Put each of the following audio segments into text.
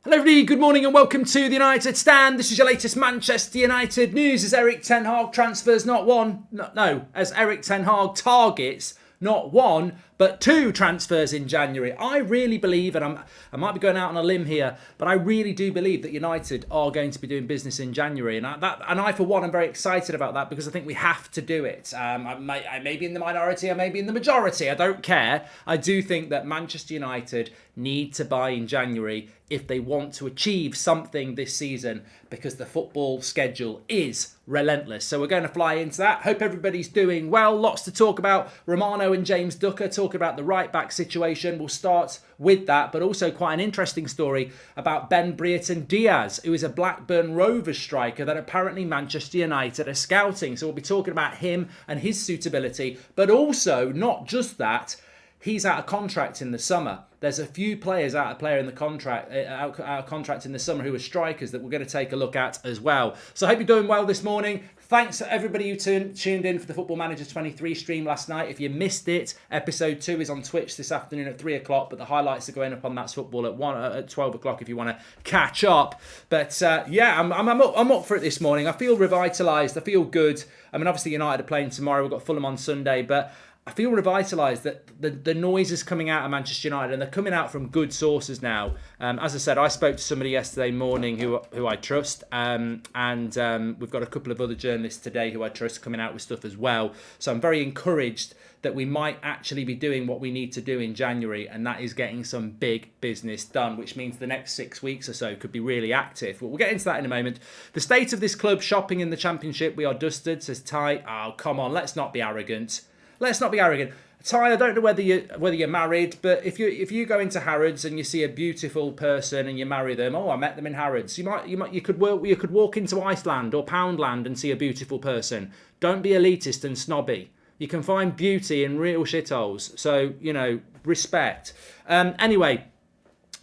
Hello everybody, good morning and welcome to the United Stand. This is your latest Manchester United news as Erik Ten Hag transfers as Erik Ten Hag targets not one, but two transfers in January. I really believe, and I might be going out on a limb here, but I really do believe that United are going to be doing business in January. And I for one, am very excited about that because I think we have to do it. I may be in the minority, I may be in the majority. I don't care. I do think that Manchester United need to buy in January if they want to achieve something this season, because the football schedule is relentless. So we're going to fly into that. Hope everybody's doing well. Lots to talk about. Romano and James Ducker talking about the right back situation. We'll start with that, but also quite an interesting story about Ben Brereton Diaz, who is a Blackburn Rovers striker that apparently Manchester United are scouting. So we'll be talking about him and his suitability, but also not just that. He's out of contract in the summer. There's a few players out of contract in the summer who are strikers that we're going to take a look at as well. So I hope you're doing well this morning. Thanks to everybody who tuned in for the Football Manager 23 stream last night. If you missed it, episode 2 is on Twitch this afternoon at 3 o'clock, but the highlights are going up on That's Football at 12 o'clock if you want to catch up. But I'm up for it this morning. I feel revitalised. I feel good. I mean, obviously United are playing tomorrow. We've got Fulham on Sunday, but I feel revitalised that the noise is coming out of Manchester United, and they're coming out from good sources now. As I said, I spoke to somebody yesterday morning who I trust, and we've got a couple of other journalists today who I trust coming out with stuff as well. So I'm very encouraged that we might actually be doing what we need to do in January, and that is getting some big business done, which means the next 6 weeks or so could be really active. But we'll get into that in a moment. The state of this club shopping in the Championship, we are dusted, says Ty. Oh, come on, let's not be arrogant. Let's not be arrogant. Ty, I don't know whether you're married, but if you go into Harrods and you see a beautiful person and you marry them, I met them in Harrods. You could walk into Iceland or Poundland and see a beautiful person. Don't be elitist and snobby. You can find beauty in real shitholes. So, respect. Anyway,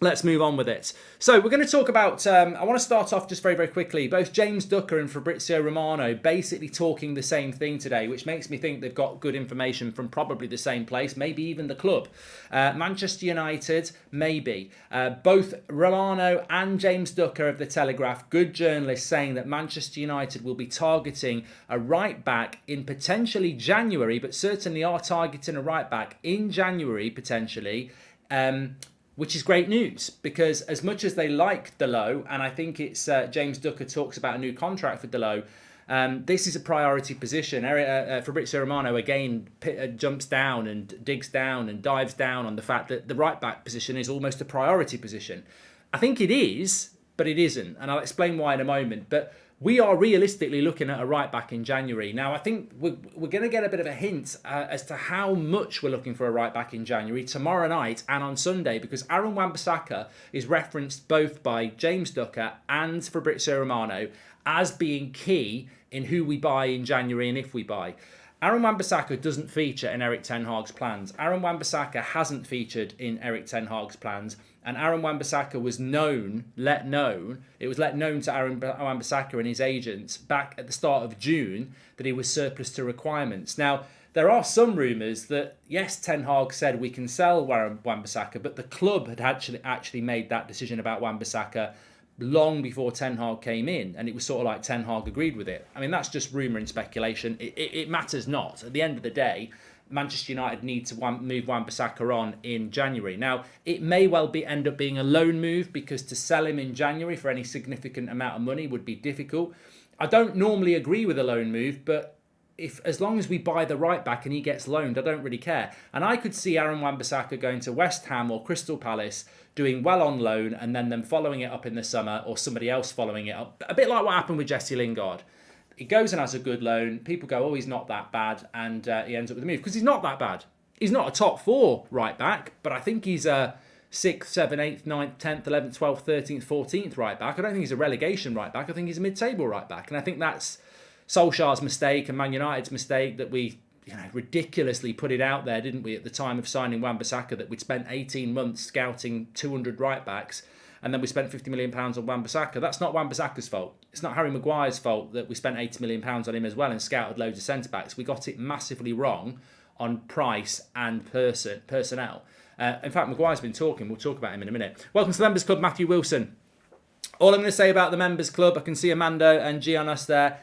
let's move on with it. So we're going to talk about, I want to start off just very, very quickly. Both James Ducker and Fabrizio Romano basically talking the same thing today, which makes me think they've got good information from probably the same place, maybe even the club. Manchester United, maybe. Both Romano and James Ducker of The Telegraph, good journalists, saying that Manchester United will be targeting a right back in potentially January, but certainly are targeting a right back in January potentially. Which is great news, because as much as they like Dalot, and I think it's James Ducker talks about a new contract for Dalot, this is a priority position. Fabrizio Romano again jumps down and digs down and dives down on the fact that the right back position is almost a priority position. I think it is, but it isn't, and I'll explain why in a moment. But we are realistically looking at a right back in January. Now, I think we're going to get a bit of a hint as to how much we're looking for a right back in January tomorrow night and on Sunday, because Aaron Wan-Bissaka is referenced both by James Ducker and Fabrizio Romano as being key in who we buy in January and if we buy. Aaron Wan-Bissaka doesn't feature in Erik Ten Hag's plans. Aaron Wan-Bissaka hasn't featured in Erik Ten Hag's plans. And Aaron Wan-Bissaka was let known to Aaron Wan-Bissaka and his agents back at the start of June that he was surplus to requirements. Now, there are some rumours that, yes, Ten Hag said we can sell Wan-Bissaka, but the club had actually made that decision about Wan-Bissaka long before Ten Hag came in, and it was sort of like Ten Hag agreed with it. I mean, that's just rumour and speculation. It matters not. At the end of the day, Manchester United need to move Wan-Bissaka on in January. Now, it may well end up being a loan move, because to sell him in January for any significant amount of money would be difficult. I don't normally agree with a loan move, but as long as we buy the right back and he gets loaned, I don't really care. And I could see Aaron Wan-Bissaka going to West Ham or Crystal Palace, doing well on loan, and then them following it up in the summer, or somebody else following it up. A bit like what happened with Jesse Lingard. He goes and has a good loan. People go, he's not that bad, and he ends up with a move, because he's not that bad. He's not a top 4 right back, but I think he's a 6th, 7th, 8th, 9th, 10th, 11th, 12th, 13th, 14th right back. I don't think he's a relegation right back. I think he's a mid-table right back, and I think that's Solskjaer's mistake and Man United's mistake that we ridiculously put it out there, didn't we, at the time of signing Wan-Bissaka, that we'd spent 18 months scouting 200 right backs, and then we spent £50 million on Wan-Bissaka. That's not Wan-Bissaka's fault. It's not Harry Maguire's fault that we spent £80 million on him as well and scouted loads of centre-backs. We got it massively wrong on price and personnel. In fact, Maguire's been talking. We'll talk about him in a minute. Welcome to the Members Club, Matthew Wilson. All I'm going to say about the members club, I can see Amando and Giannis there.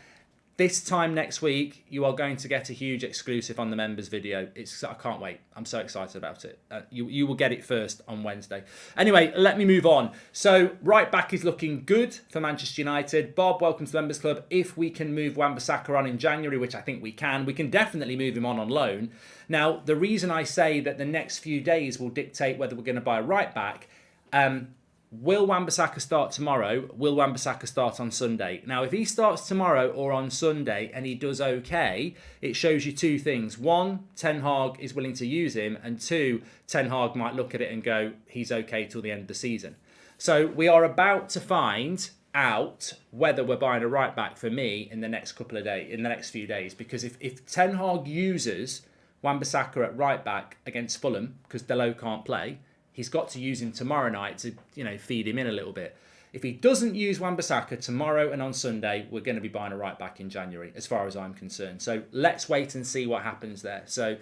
This time next week, you are going to get a huge exclusive on the members video. I can't wait. I'm so excited about it. You will get it first on Wednesday. Anyway, let me move on. So, right back is looking good for Manchester United. Bob, welcome to the members club. If we can move Wan-Bissaka on in January, which I think we can definitely move him on loan. Now, the reason I say that the next few days will dictate whether we're going to buy a right back, will Wan-Bissaka start tomorrow? Will Wan-Bissaka start on Sunday? Now, if he starts tomorrow or on Sunday and he does okay, it shows you two things. One, Ten Hag is willing to use him. And two, Ten Hag might look at it and go, he's okay till the end of the season. So we are about to find out whether we're buying a right back for me in the next couple of days, in the next few days. Because if Ten Hag uses Wan-Bissaka at right back against Fulham, because Dalot can't play, he's got to use him tomorrow night to, feed him in a little bit. If he doesn't use Wan-Bissaka tomorrow and on Sunday, we're going to be buying a right back in January, as far as I'm concerned. So let's wait and see what happens there. So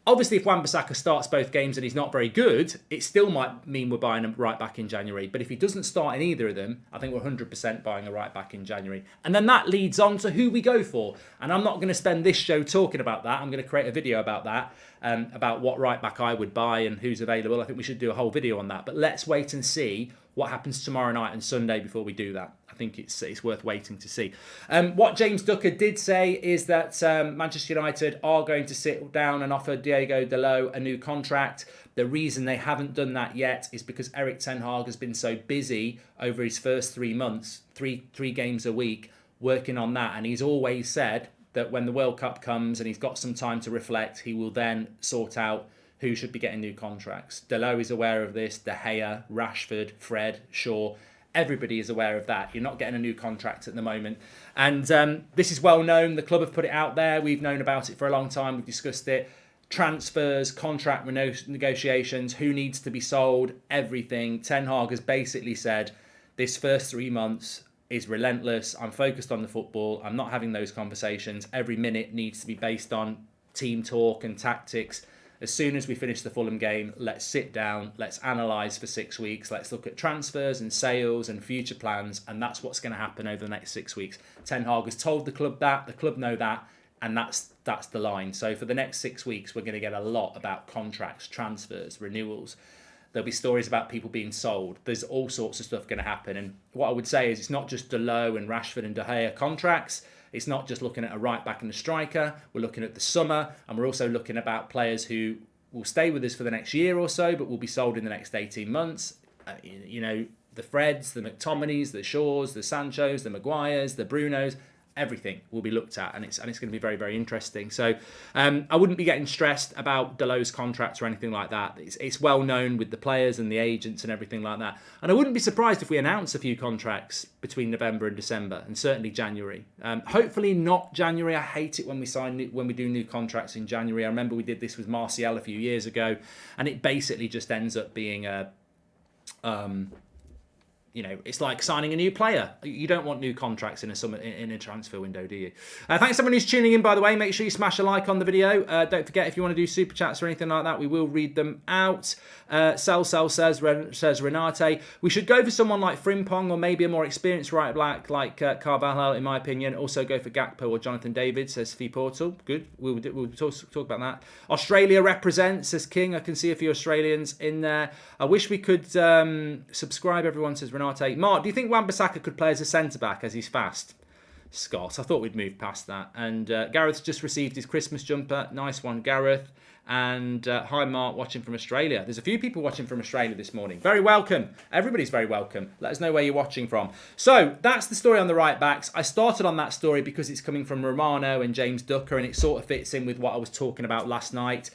obviously, if Wan-Bissaka starts both games and he's not very good, it still might mean we're buying a right back in January. But if he doesn't start in either of them, I think we're 100% buying a right back in January. And then that leads on to who we go for. And I'm not going to spend this show talking about that. I'm going to create a video about that, about what right back I would buy and who's available. I think we should do a whole video on that. But let's wait and see what happens tomorrow night and Sunday before we do that. I think it's worth waiting to see. What James Ducker did say is that Manchester United are going to sit down and offer Diego Dalot a new contract. The reason they haven't done that yet is because Erik Ten Hag has been so busy over his first 3 months, three games a week, working on that. And he's always said that when the World Cup comes and he's got some time to reflect, he will then sort out who should be getting new contracts. Dalot is aware of this. De Gea, Rashford, Fred, Shaw. Everybody is aware of that. You're not getting a new contract at the moment. And this is well known. The club have put it out there. We've known about it for a long time. We've discussed it. Transfers, contract negotiations, who needs to be sold, everything. Ten Hag has basically said, this first 3 months is relentless. I'm focused on the football. I'm not having those conversations. Every minute needs to be based on team talk and tactics. As soon as we finish the Fulham game, let's sit down, let's analyse for 6 weeks, let's look at transfers and sales and future plans, and that's what's going to happen over the next 6 weeks. Ten Hag has told the club that, the club know that, and that's the line. So for the next 6 weeks, we're going to get a lot about contracts, transfers, renewals. There'll be stories about people being sold. There's all sorts of stuff going to happen. And what I would say is it's not just Dalot and Rashford and De Gea contracts. It's not just looking at a right back and a striker. We're looking at the summer, and we're also looking about players who will stay with us for the next year or so, but will be sold in the next 18 months. The Freds, the McTominays, the Shaws, the Sanchos, the Maguires, the Brunos. Everything will be looked at, and it's going to be very, very interesting. So I wouldn't be getting stressed about Dalot's contracts or anything like that. It's well known with the players and the agents and everything like that. And I wouldn't be surprised if we announce a few contracts between November and December, and certainly January. Hopefully not January. I hate it when we do new contracts in January. I remember we did this with Martial a few years ago, and it basically just ends up being a it's like signing a new player. You don't want new contracts in a transfer window, do you? Thanks everyone who's tuning in, by the way. Make sure you smash a like on the video. Don't forget, if you want to do super chats or anything like that, we will read them out. Sell says Renate. We should go for someone like Frimpong or maybe a more experienced right back like Carvalho, in my opinion. Also go for Gakpo or Jonathan David, says Fee Portal. Good. We'll talk about that. Australia represents, says King. I can see a few Australians in there. I wish we could subscribe, everyone, says Renate. Mark, do you think Wan-Bissaka could play as a centre-back as he's fast? Scott, I thought we'd move past that. And Gareth's just received his Christmas jumper. Nice one, Gareth. And hi, Mark, watching from Australia. There's a few people watching from Australia this morning. Very welcome. Everybody's very welcome. Let us know where you're watching from. So that's the story on the right backs. I started on that story because it's coming from Romano and James Ducker, and it sort of fits in with what I was talking about last night.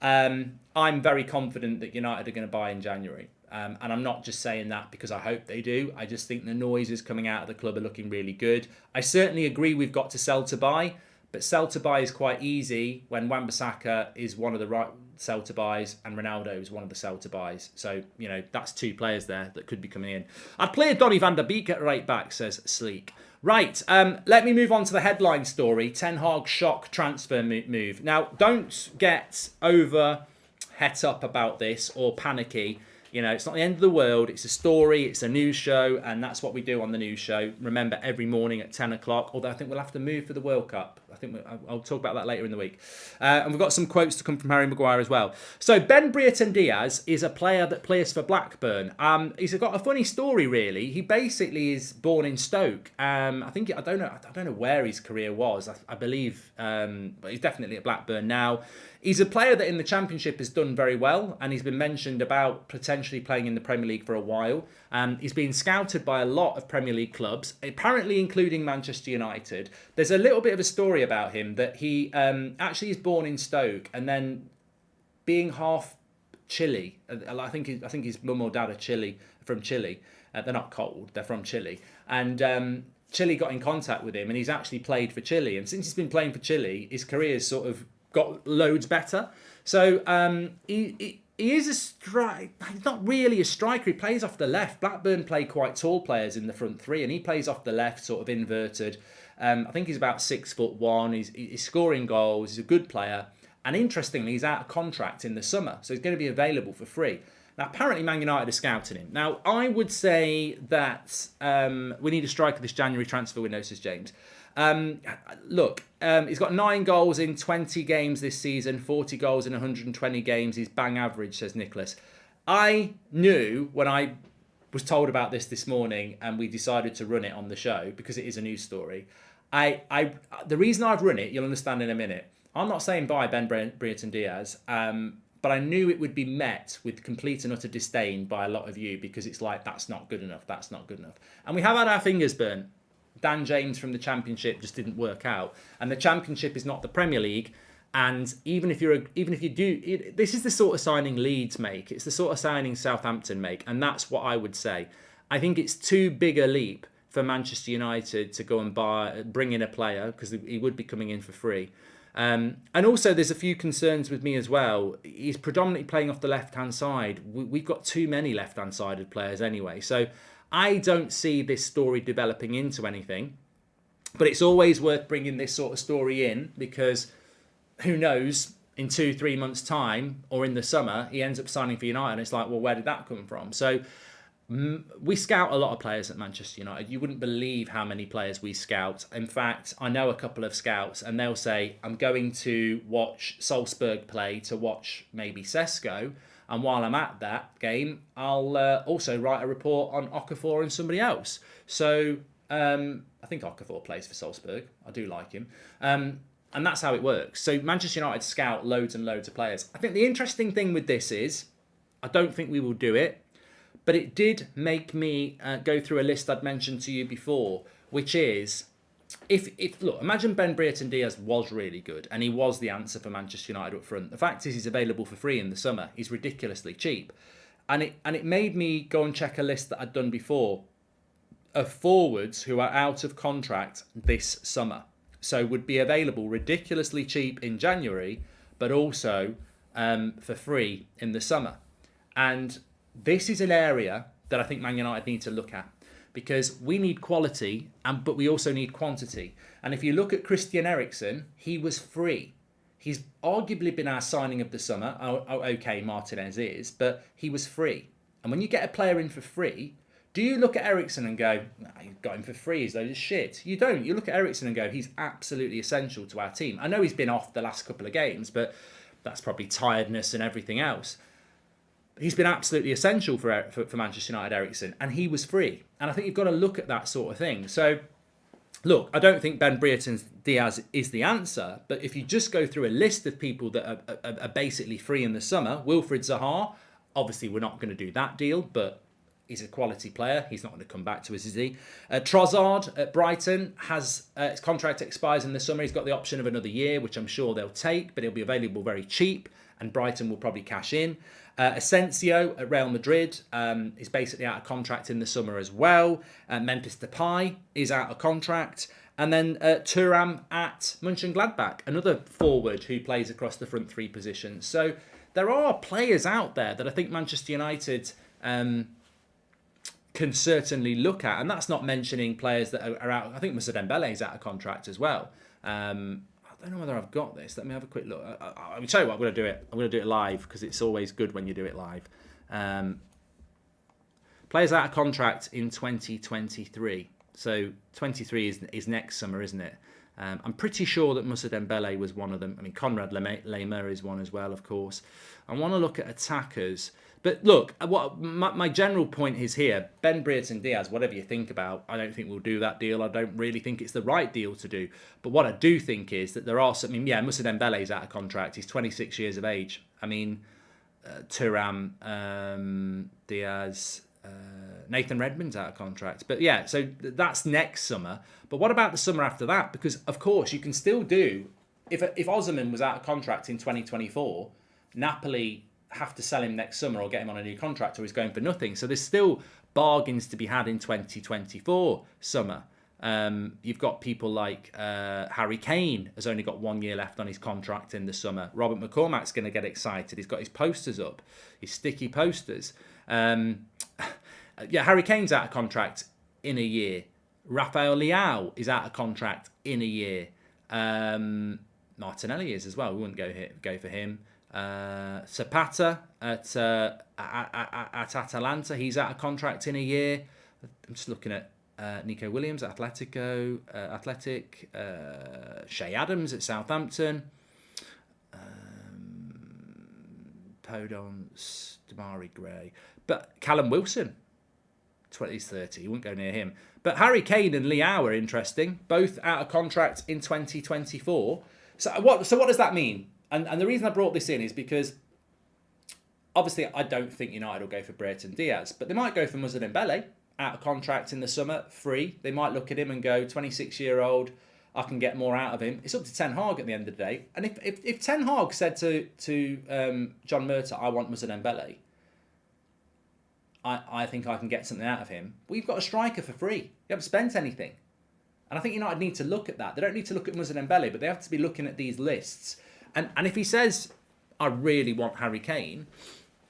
I'm very confident that United are going to buy in January. And I'm not just saying that because I hope they do. I just think the noises coming out of the club are looking really good. I certainly agree we've got to sell to buy, but sell to buy is quite easy when Wan-Bissaka is one of the right sell to buys and Ronaldo is one of the sell to buys. So, that's two players there that could be coming in. I'd play Donny van der Beek at right back, says Sleek. Right, let me move on to the headline story. Ten Hag shock transfer move. Now, don't get over het up about this or panicky. It's not the end of the world. It's a story. It's a news show, and that's what we do on the news show. Remember, every morning at 10 o'clock, although I think we'll have to move for the World Cup. I'll talk about that later in the week. And we've got some quotes to come from Harry Maguire as well. So Ben Brereton Diaz is a player that plays for Blackburn. He's got a funny story, really. He basically is born in Stoke. I don't know where his career was. I believe, but he's definitely at Blackburn now. He's a player that in the Championship has done very well, and he's been mentioned about potentially playing in the Premier League for a while. He's been scouted by a lot of Premier League clubs, apparently including Manchester United. There's a little bit of a story about him that he actually is born in Stoke, and then being half Chile. I think his mum or dad are from Chile. They're not cold, they're from Chile. And Chile got in contact with him, and he's actually played for Chile. And since he's been playing for Chile, his career's sort of got loads better. So he is a strike. He's not really a striker. He plays off the left. Blackburn play quite tall players in the front three, and he plays off the left, sort of inverted. I think he's about 6'1". He's scoring goals. He's a good player. And interestingly, he's out of contract in the summer, so he's going to be available for free. Now, apparently, Man United are scouting him. Now, I would say that we need a striker this January transfer window, says James. He's got 9 goals in 20 games this season, 40 goals in 120 games. He's bang average, says Nicholas. I knew when I was told about this morning and we decided to run it on the show, because it is a news story. The reason I've run it, you'll understand in a minute. I'm not saying buy Ben Brereton Diaz, but I knew it would be met with complete and utter disdain by a lot of you, because it's like, that's not good enough, that's not good enough. And we have had our fingers burnt. Dan James from the Championship just didn't work out, and the Championship is not the Premier League. And even if you do, this is the sort of signing Leeds make. It's the sort of signing Southampton make, and that's what I would say. I think it's too big a leap for Manchester United to go and bring in a player, because he would be coming in for free. And also, there's a few concerns with me as well. He's predominantly playing off the left-hand side. We've got too many left-hand sided players anyway, so I don't see this story developing into anything, but it's always worth bringing this sort of story in, because who knows, in 2-3 months' time or in the summer, he ends up signing for United, and it's like, well, where did that come from? So we scout a lot of players at Manchester United. You wouldn't believe how many players we scout. In fact, I know a couple of scouts, and they'll say, I'm going to watch Salzburg play to watch maybe Sesko. And while I'm at that game, I'll also write a report on Okafor and somebody else. So I think Okafor plays for Salzburg. I do like him. And that's how it works. So Manchester United scout loads and loads of players. I think the interesting thing with this is, I don't think we will do it, but it did make me go through a list I'd mentioned to you before, which is, look, imagine Ben Brereton Diaz was really good and he was the answer for Manchester United up front. The fact is, he's available for free in the summer. He's ridiculously cheap. And it made me go and check a list that I'd done before of forwards who are out of contract this summer. So would be available ridiculously cheap in January, but also for free in the summer. And this is an area that I think Man United need to look at, because we need quality, but we also need quantity. And if you look at Christian Eriksen, he was free. He's arguably been our signing of the summer. Okay, Martinez is, but he was free. And when you get a player in for free, do you look at Eriksen and go, nah, you got him for free, he's loads of shit? You don't. You look at Eriksen and go, he's absolutely essential to our team. I know he's been off the last couple of games, but that's probably tiredness and everything else. He's been absolutely essential for Manchester United, Eriksen, and he was free. And I think you've got to look at that sort of thing. So, look, I don't think Ben Brereton Diaz is the answer, but if you just go through a list of people that are basically free in the summer, Wilfried Zaha, obviously we're not going to do that deal, but he's a quality player. He's not going to come back to us, is he? Trossard at Brighton has his contract expires in the summer. He's got the option of another year, which I'm sure they'll take, but he'll be available very cheap, and Brighton will probably cash in. Asensio at Real Madrid is basically out of contract in the summer as well. Memphis Depay is out of contract. And then Thuram at Mönchengladbach, another forward who plays across the front three positions. So there are players out there that I think Manchester United can certainly look at. And that's not mentioning players that are out. I think Moussa Dembele is out of contract as well. I don't know whether I've got this. Let me have a quick look. I'll tell you what, I'm going to do it. I'm going to do it live, because it's always good when you do it live. Players out of contract in 2023. So 23 is next summer, isn't it? I'm pretty sure that Moussa Dembele was one of them. I mean, Conrad Lema is one as well, of course. I want to look at attackers. But look, what my general point is here, Ben Brereton Diaz, whatever you think about, I don't think we'll do that deal. I don't really think it's the right deal to do. But what I do think is that there are some, I mean, yeah, Moussa Dembele is out of contract. He's 26 years of age. I mean, Thuram, Diaz, Nathan Redmond's out of contract. But yeah, so that's next summer. But what about the summer after that? Because, of course, you can still do... If Osimhen was out of contract in 2024, Napoli have to sell him next summer or get him on a new contract, or he's going for nothing. So there's still bargains to be had in 2024 summer. You've got people like Harry Kane has only got 1 year left on his contract in the summer. Robert McCormack's going to get excited. He's got his posters up, his sticky posters. Yeah, Harry Kane's out of contract in a year. Rafael Leao is out of contract in a year. Martinelli is as well. We wouldn't go for him. Zapata at Atalanta, he's out of contract in a year. I'm just looking at Nico Williams at Athletic, Shea Adams at Southampton, Podence, Damari Gray, but Callum Wilson, 2030, you wouldn't go near him. But Harry Kane and Leao are interesting, both out of contract in 2024. So what does that mean? And the reason I brought this in is because obviously I don't think United will go for Brereton Diaz, but they might go for Moussa Dembele, out of contract in the summer, free. They might look at him and go, 26-year-old, I can get more out of him. It's up to Ten Hag at the end of the day. And if Ten Hag said to John Murtough, I want Moussa Dembele, I think I can get something out of him. Well, you've got a striker for free. You haven't spent anything. And I think United need to look at that. They don't need to look at Moussa Dembele, but they have to be looking at these lists. And if he says, I really want Harry Kane,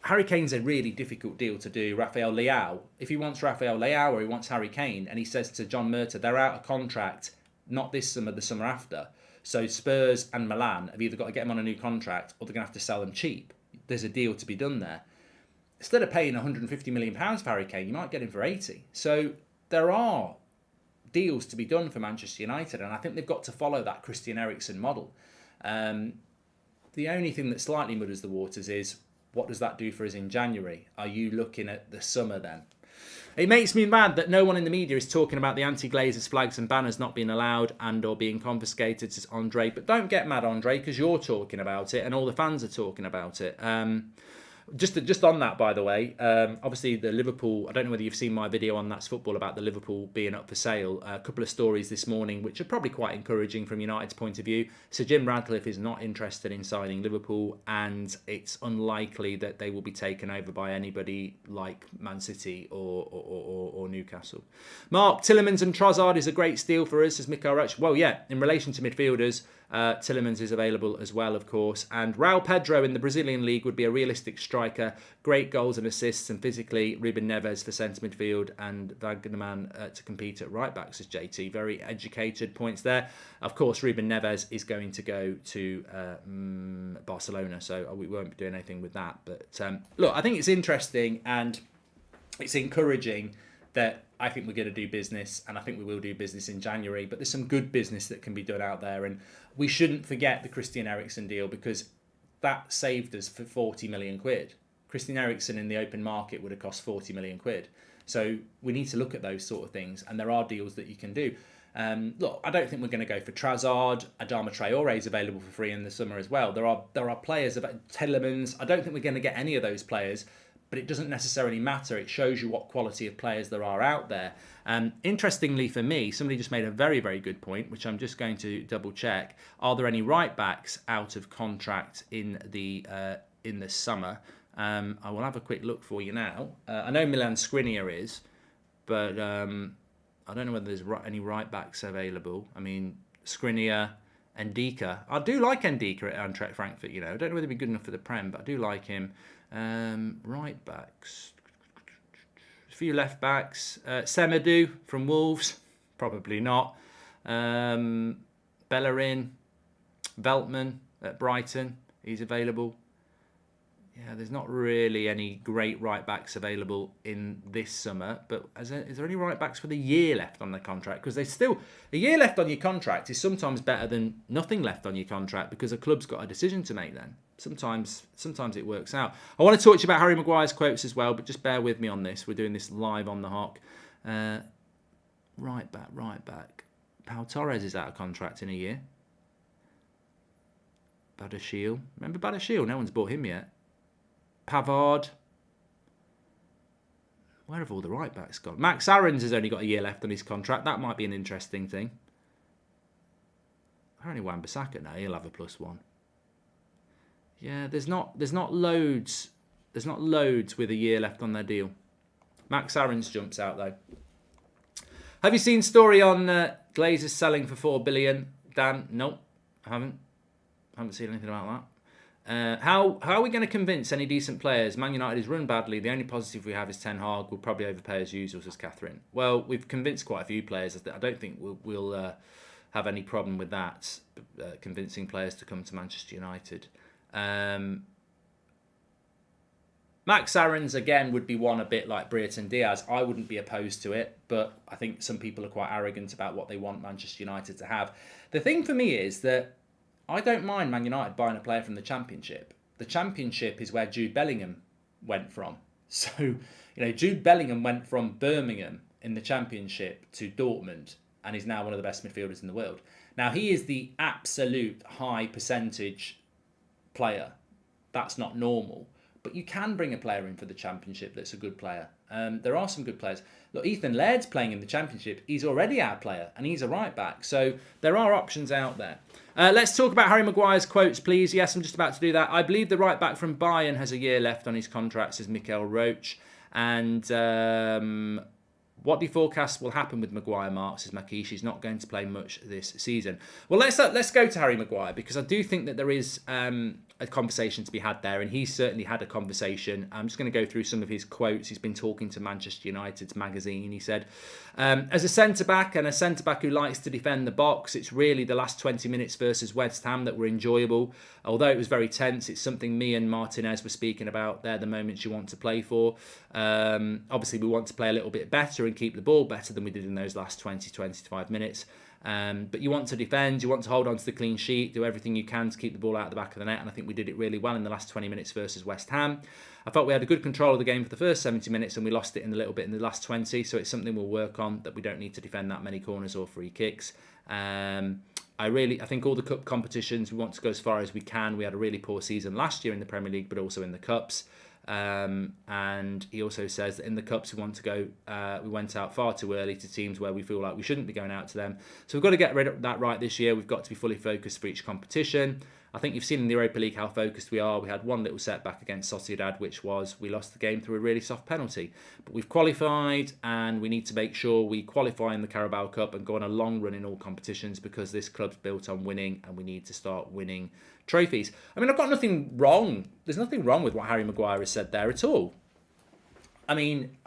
Harry Kane's a really difficult deal to do. Rafael Leao, if he wants Rafael Leao or he wants Harry Kane, and he says to John Murtough, they're out of contract, not this summer, the summer after. So Spurs and Milan have either got to get him on a new contract or they're going to have to sell him cheap. There's a deal to be done there. Instead of paying £150 million for Harry Kane, you might get him for 80. So there are deals to be done for Manchester United, and I think they've got to follow that Christian Eriksen model. The only thing that slightly muddles the waters is, what does that do for us in January? Are you looking at the summer then? It makes me mad that no one in the media is talking about the anti-Glazers flags and banners not being allowed and or being confiscated, says Andre. But don't get mad, Andre, because you're talking about it and all the fans are talking about it. Just on that, by the way, obviously the Liverpool, I don't know whether you've seen my video on That's Football about the Liverpool being up for sale. A couple of stories this morning which are probably quite encouraging from United's point of view. Sir Jim Radcliffe is not interested in signing Liverpool, and it's unlikely that they will be taken over by anybody like Man City or Newcastle. Mark, Tielemans and Trossard is a great steal for us, says Mikael Rutsch. Well, yeah, in relation to midfielders, Tielemans is available as well, of course. And Raul Pedro in the Brazilian league would be a realistic striker. Great goals and assists, and physically Ruben Neves for centre midfield and Wagnerman to compete at right back, says JT. Very educated points there. Of course, Ruben Neves is going to go to Barcelona, so we won't be doing anything with that. But look, I think it's interesting and it's encouraging that I think we're going to do business, and I think we will do business in January, but there's some good business that can be done out there, and we shouldn't forget the Christian Eriksen deal, because that saved us for 40 million quid. Christian Eriksen in the open market would have cost 40 million quid. So we need to look at those sort of things, and there are deals that you can do. Look, I don't think we're going to go for Trossard. Adama Traore is available for free in the summer as well. There are players, about Tielemans. I don't think we're going to get any of those players, but it doesn't necessarily matter. It shows you what quality of players there are out there. Interestingly for me, somebody just made a very, very good point, which I'm just going to double check. Are there any right backs out of contract in the summer? I will have a quick look for you now. I know Milan Skriniar is, but I don't know whether there's any right backs available. I mean, Skriniar, Ndika. I do like Ndika at Eintracht Frankfurt, you know. I don't know whether he'd be good enough for the Prem, but I do like him. Right backs. A few left backs. Semedo from Wolves. Probably not. Bellerin. Veltman at Brighton. He's available. Yeah, there's not really any great right backs available in this summer. But is there any right backs with a year left on their contract? Because there's still a year left on your contract is sometimes better than nothing left on your contract because a club's got a decision to make. Then sometimes it works out. I want to talk to you about Harry Maguire's quotes as well, but just bear with me on this. We're doing this live on the Hawk. Right back. Pau Torres is out of contract in a year. Badashil. Remember Badashil? No one's bought him yet. Pavard. Where have all the right backs gone? Max Aarons has only got a year left on his contract. That might be an interesting thing. Apparently Wan-Bissaka now, he'll have a +1. Yeah, there's not loads. There's not loads with a year left on their deal. Max Aarons jumps out though. Have you seen story on Glazers selling for 4 billion? Dan? Nope, I haven't seen anything about that. How are we going to convince any decent players? Man United is run badly. The only positive we have is Ten Hag. We'll probably overpay as usual, says Catherine. Well, we've convinced quite a few players. I don't think we'll have any problem with that, convincing players to come to Manchester United. Max Aarons, again, would be one a bit like Brereton Diaz. I wouldn't be opposed to it, but I think some people are quite arrogant about what they want Manchester United to have. The thing for me is that I don't mind Man United buying a player from the Championship. The Championship is where Jude Bellingham went from. So, Jude Bellingham went from Birmingham in the Championship to Dortmund and is now one of the best midfielders in the world. Now, he is the absolute high percentage player. That's not normal. But you can bring a player in for the Championship that's a good player. There are some good players. Look, Ethan Laird's playing in the Championship. He's already our player, and he's a right back. So there are options out there. Let's talk about Harry Maguire's quotes, please. Yes, I'm just about to do that. I believe the right back from Bayern has a year left on his contract, says Mikel Roach. And what do you forecast will happen with Maguire, Mark, says Makish? He's not going to play much this season. Well, let's go to Harry Maguire, because I do think that there is a conversation to be had there, and he's certainly had a conversation. I'm just going to go through some of his quotes. He's been talking to Manchester United's magazine. He said, as a centre-back and a centre-back who likes to defend the box, it's really the last 20 minutes versus West Ham that were enjoyable. Although it was very tense, it's something me and Martinez were speaking about. They're the moments you want to play for. Obviously, we want to play a little bit better and keep the ball better than we did in those last 20-25 minutes. But you want to defend, you want to hold on to the clean sheet, do everything you can to keep the ball out of the back of the net, and I think we did it really well in the last 20 minutes versus West Ham. I felt we had a good control of the game for the first 70 minutes and we lost it in a little bit in the last 20, so it's something we'll work on, that we don't need to defend that many corners or free kicks. I think all the cup competitions, we want to go as far as we can. We had a really poor season last year in the Premier League, but also in the Cups. And he also says that in the Cups we want to go, we went out far too early to teams where we feel like we shouldn't be going out to them. So we've got to get rid of that right this year. We've got to be fully focused for each competition. I think you've seen in the Europa League how focused we are. We had one little setback against Sociedad, which was we lost the game through a really soft penalty. But we've qualified, and we need to make sure we qualify in the Carabao Cup and go on a long run in all competitions, because this club's built on winning and we need to start winning trophies. I mean, I've got nothing wrong. There's nothing wrong with what Harry Maguire has said there at all. I mean,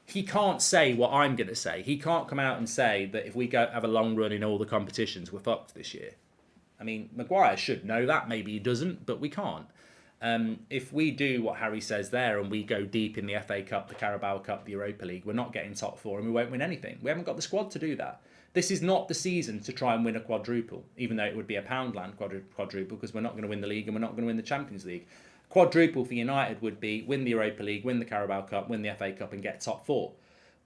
he can't say what I'm going to say. He can't come out and say that if we go have a long run in all the competitions, we're fucked this year. I mean, Maguire should know that. Maybe he doesn't, but we can't. If we do what Harry says there and we go deep in the FA Cup, the Carabao Cup, the Europa League, we're not getting top four and we won't win anything. We haven't got the squad to do that. This is not the season to try and win a quadruple, even though it would be a Poundland quadruple, because we're not going to win the league and we're not going to win the Champions League. Quadruple for United would be win the Europa League, win the Carabao Cup, win the FA Cup and get top four.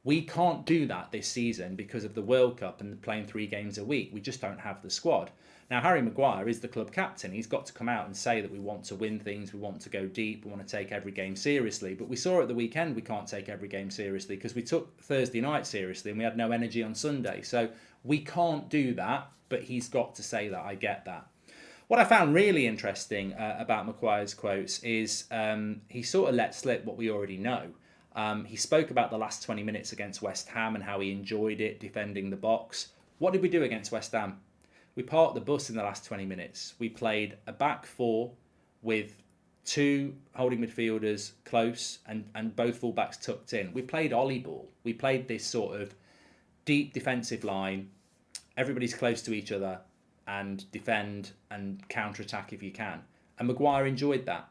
We can't do that this season because of the World Cup and playing 3 games a week. We just don't have the squad. Now, Harry Maguire is the club captain. He's got to come out and say that we want to win things, we want to go deep, we want to take every game seriously. But we saw at the weekend we can't take every game seriously because we took Thursday night seriously and we had no energy on Sunday. So we can't do that, but he's got to say that. I get that. What I found really interesting about Maguire's quotes is he sort of let slip what we already know. He spoke about the last 20 minutes against West Ham and how he enjoyed it, defending the box. What did we do against West Ham? We parked the bus in the last 20 minutes. We played a back four with 2 holding midfielders close and both fullbacks tucked in. We played ollie ball. We played this sort of deep defensive line. Everybody's close to each other and defend and counter-attack if you can. And Maguire enjoyed that.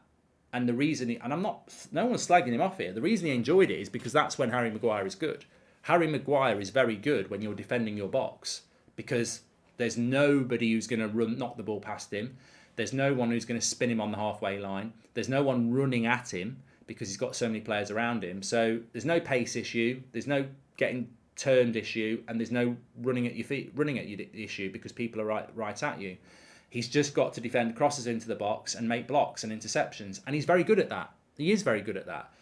And the reason, no one's slagging him off here. The reason he enjoyed it is because that's when Harry Maguire is good. Harry Maguire is very good when you're defending your box, because there's nobody who's going to knock the ball past him. There's no one who's going to spin him on the halfway line. There's no one running at him because he's got so many players around him. So there's no pace issue. There's no getting turned issue, and there's no running at your feet, running at you issue because people are right at you. He's just got to defend crosses into the box and make blocks and interceptions. And he's very good at that. He is very good at that.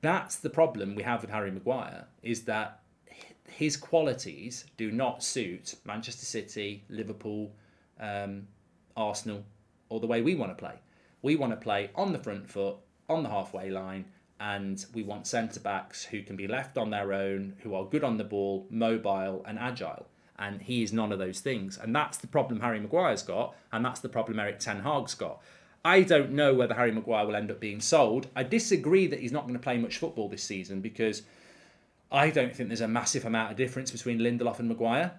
That's the problem we have with Harry Maguire, is that his qualities do not suit Manchester City, Liverpool, Arsenal, or the way we want to play. We want to play on the front foot, on the halfway line, and we want centre-backs who can be left on their own, who are good on the ball, mobile and agile. And he is none of those things. And that's the problem Harry Maguire's got, and that's the problem Erik ten Hag's got. I don't know whether Harry Maguire will end up being sold. I disagree that he's not going to play much football this season, because I don't think there's a massive amount of difference between Lindelof and Maguire.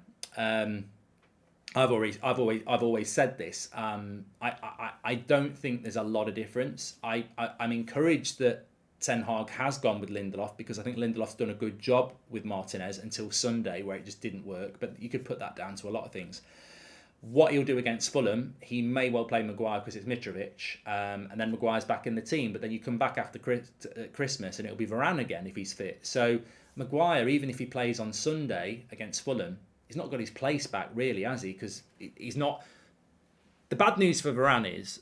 I've always said this. I don't think there's a lot of difference. I'm encouraged that Ten Hag has gone with Lindelof, because I think Lindelof's done a good job with Martinez until Sunday, where it just didn't work. But you could put that down to a lot of things. What he'll do against Fulham, he may well play Maguire because it's Mitrovic, and then Maguire's back in the team. But then you come back after Christmas and it'll be Varane again if he's fit. So Maguire, even if he plays on Sunday against Fulham, he's not got his place back really, has he? Because he's not. The bad news for Maguire is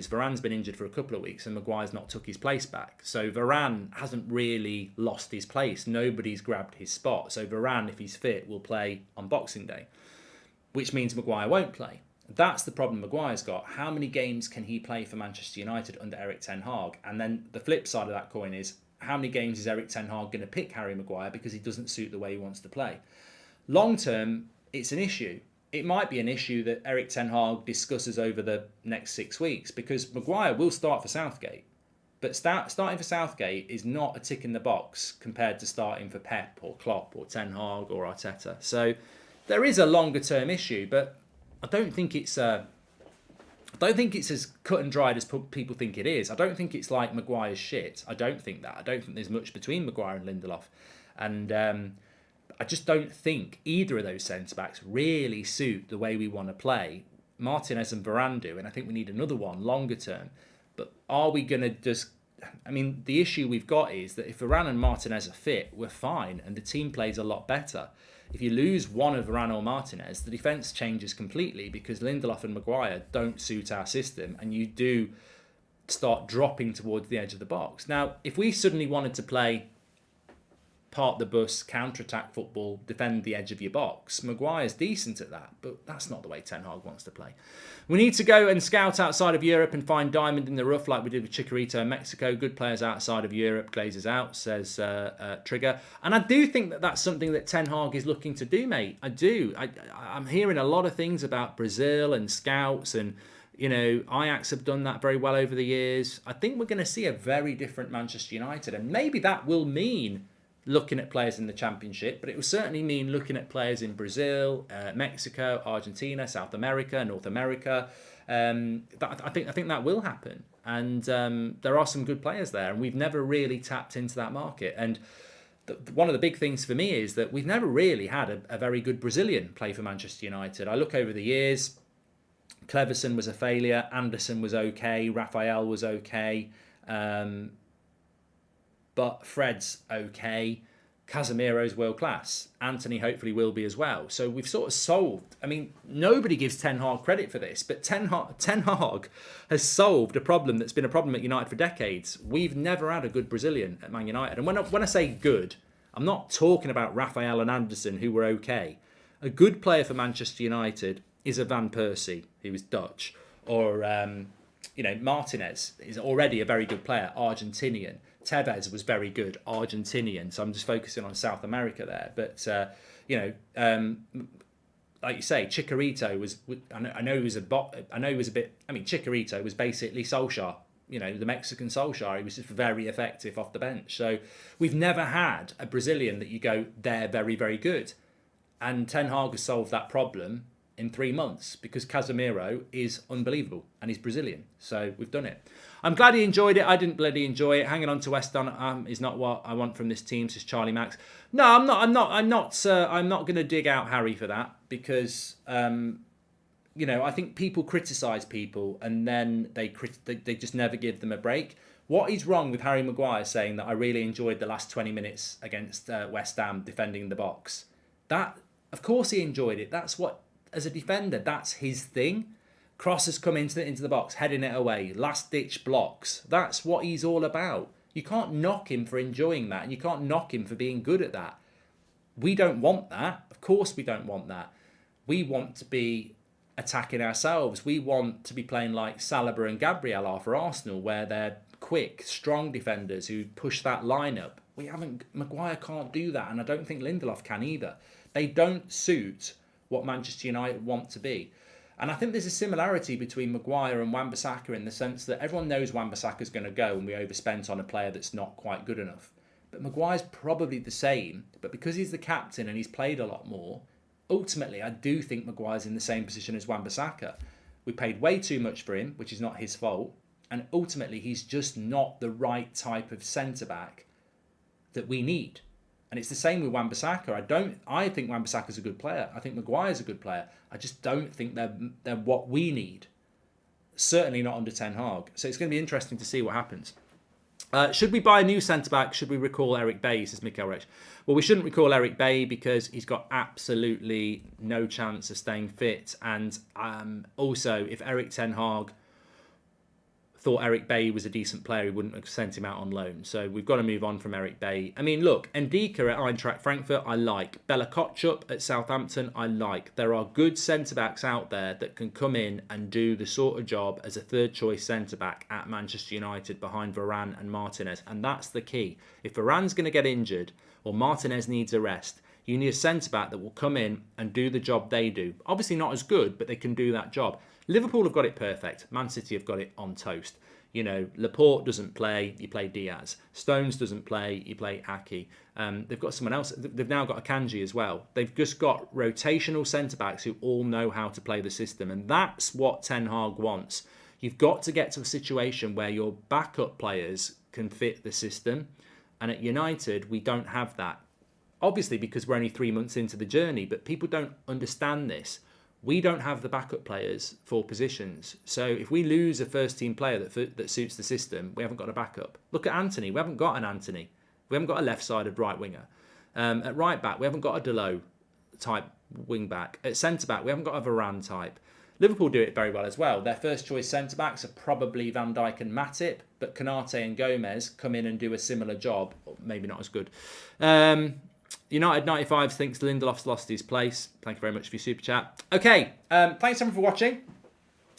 Varane's been injured for a couple of weeks and Maguire's not took his place back. So Varane hasn't really lost his place. Nobody's grabbed his spot. So Varane, if he's fit, will play on Boxing Day, which means Maguire won't play. That's the problem Maguire's got. How many games can he play for Manchester United under Erik ten Hag? And then the flip side of that coin is, how many games is Erik ten Hag going to pick Harry Maguire because he doesn't suit the way he wants to play? Long term, it's an issue. It might be an issue that Erik ten Hag discusses over the next 6 weeks, because Maguire will start for Southgate. But starting for Southgate is not a tick in the box compared to starting for Pep or Klopp or Ten Hag or Arteta. So there is a longer term issue, but I don't think it's as cut and dried as people think it is. I don't think it's like Maguire's shit. I don't think that. I don't think there's much between Maguire and Lindelof. And I just don't think either of those centre-backs really suit the way we want to play. Martinez and Varane do, and I think we need another one longer term. But are we going to just... I mean, the issue we've got is that if Varane and Martinez are fit, we're fine, and the team plays a lot better. If you lose one of Varane or Martinez, the defence changes completely, because Lindelof and Maguire don't suit our system, and you do start dropping towards the edge of the box. Now, if we suddenly wanted to play part the bus, counter-attack football, defend the edge of your box, Maguire's decent at that, but that's not the way Ten Hag wants to play. We need to go and scout outside of Europe and find diamond in the rough like we did with Chicharito in Mexico. Good players outside of Europe, Glazers out, says Trigger. And I do think that that's something that Ten Hag is looking to do, mate. I do. I'm hearing a lot of things about Brazil and scouts, and Ajax have done that very well over the years. I think we're going to see a very different Manchester United, and maybe that will mean looking at players in the Championship, but it will certainly mean looking at players in Brazil, Mexico, Argentina, South America, North America. I think that will happen, and there are some good players there, and we've never really tapped into that market. And one of the big things for me is that we've never really had a very good Brazilian play for Manchester United. I look over the years, Cleverson was a failure, Anderson was okay, Rafael was okay, but Fred's okay. Casemiro's world class. Anthony hopefully will be as well. So we've sort of solved. I mean, nobody gives Ten Hag credit for this, but Ten Hag has solved a problem that's been a problem at United for decades. We've never had a good Brazilian at Man United. And when I say good, I'm not talking about Rafael and Anderson, who were okay. A good player for Manchester United is a Van Persie, who was Dutch, or Martinez is already a very good player, Argentinian. Tevez was very good, Argentinian. So I'm just focusing on South America there. But like you say, Chicharito was. I know he was a bit. I mean, Chicharito was basically Solskjaer. The Mexican Solskjaer. He was just very effective off the bench. So we've never had a Brazilian that you go, they're very, very good. And Ten Hag has solved that problem. in 3 months because Casemiro is unbelievable and he's Brazilian. So we've done it. I'm glad he enjoyed it. I didn't bloody enjoy it. Hanging on to West Ham is not what I want from this team, says Charlie Max. No, I'm not going to dig out Harry for that because I think people criticise people and then they just never give them a break. What is wrong with Harry Maguire saying that I really enjoyed the last 20 minutes against West Ham defending the box? That, of course he enjoyed it. That's what, as a defender, that's his thing. Crosses come into the box, heading it away, last-ditch blocks. That's what he's all about. You can't knock him for enjoying that, and you can't knock him for being good at that. We don't want that. Of course we don't want that. We want to be attacking ourselves. We want to be playing like Saliba and Gabriel are for Arsenal, where they're quick, strong defenders who push that line up. Maguire can't do that, and I don't think Lindelof can either. They don't suit what Manchester United want to be. And I think there's a similarity between Maguire and Wan-Bissaka in the sense that everyone knows Wan-Bissaka's going to go and we overspent on a player that's not quite good enough. But Maguire's probably the same, but because he's the captain and he's played a lot more, ultimately I do think Maguire's in the same position as Wan-Bissaka. We paid way too much for him, which is not his fault, and ultimately he's just not the right type of centre-back that we need. And it's the same with Wan-Bissaka. I think Wan-Bissaka's a good player. I think Maguire's a good player. I just don't think they're what we need. Certainly not under Ten Hag. So it's going to be interesting to see what happens. Should we buy a new centre-back? Should we recall Eric Bailly, says Mikael Reich. Well, we shouldn't recall Eric Bailly because he's got absolutely no chance of staying fit. And also, if Eric Ten Hag thought Eric Bailly was a decent player, he wouldn't have sent him out on loan. So we've got to move on from Eric Bailly. I mean, look, Ndika at Eintracht Frankfurt, I like. Bella Kotchup at Southampton, I like. There are good centre-backs out there that can come in and do the sort of job as a third-choice centre-back at Manchester United behind Varane and Martinez. And that's the key. If Varane's going to get injured or Martinez needs a rest, you need a centre-back that will come in and do the job they do. Obviously not as good, but they can do that job. Liverpool have got it perfect. Man City have got it on toast. Laporte doesn't play, you play Diaz. Stones doesn't play, you play Aki. They've got someone else. They've now got Akanji as well. They've just got rotational centre-backs who all know how to play the system. And that's what Ten Hag wants. You've got to get to a situation where your backup players can fit the system. And at United, we don't have that. Obviously, because we're only 3 months into the journey, but people don't understand this. We don't have the backup players for positions. So if we lose a first-team player that suits the system, we haven't got a backup. Look at Anthony. We haven't got an Anthony. We haven't got a left-sided right winger. At right-back, we haven't got a Delot type wing-back. At centre-back, we haven't got a Varane type. Liverpool do it very well as well. Their first-choice centre-backs are probably Van Dijk and Matip, but Konate and Gomez come in and do a similar job, or maybe not as good. United 95 thinks Lindelof's lost his place. Thank you very much for your super chat. Okay, thanks everyone for watching.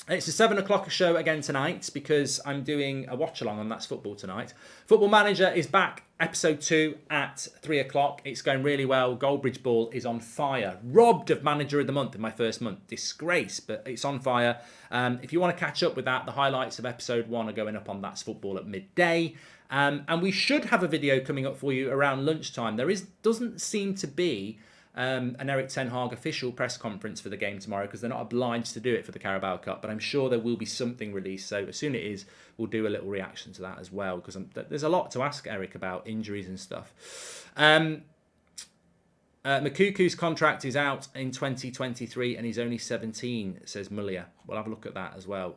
It's a 7 o'clock show again tonight because I'm doing a watch along on That's Football tonight. Football Manager is back, episode 2 at 3 o'clock. It's going really well. Goldbridge Ball is on fire. Robbed of Manager of the Month in my first month. Disgrace, but it's on fire. If you want to catch up with that, the highlights of episode 1 are going up on That's Football at midday. And we should have a video coming up for you around lunchtime. Doesn't seem to be an Eric Ten Hag official press conference for the game tomorrow because they're not obliged to do it for the Carabao Cup, but I'm sure there will be something released. So as soon as it is, we'll do a little reaction to that as well because there's a lot to ask Eric about injuries and stuff. Makuku's contract is out in 2023 and he's only 17, says Mulia. We'll have a look at that as well.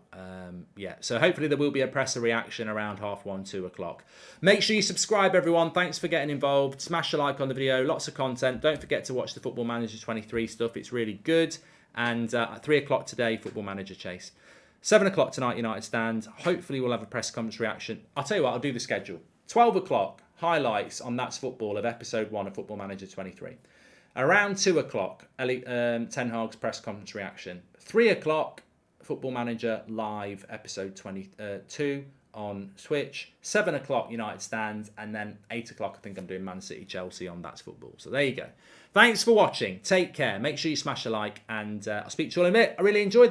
So hopefully there will be a presser reaction around 1:30, 2 o'clock. Make sure you subscribe, everyone. Thanks for getting involved. Smash a like on the video. Lots of content. Don't forget to watch the Football Manager 23 stuff. It's really good. And at 3 o'clock today, Football Manager Chase. 7 o'clock tonight, United Stand. Hopefully we'll have a press conference reaction. I'll tell you what, I'll do the schedule. 12 o'clock, highlights on That's Football of episode 1 of Football Manager 23. Around 2 o'clock, Ten Hag's press conference reaction. 3 o'clock, Football Manager live, episode 22 on Twitch. 7 o'clock, United Stand. And then 8 o'clock, I think I'm doing Man City Chelsea on That's Football. So there you go. Thanks for watching. Take care. Make sure you smash a like. And I'll speak to you all in a bit. I really enjoyed that.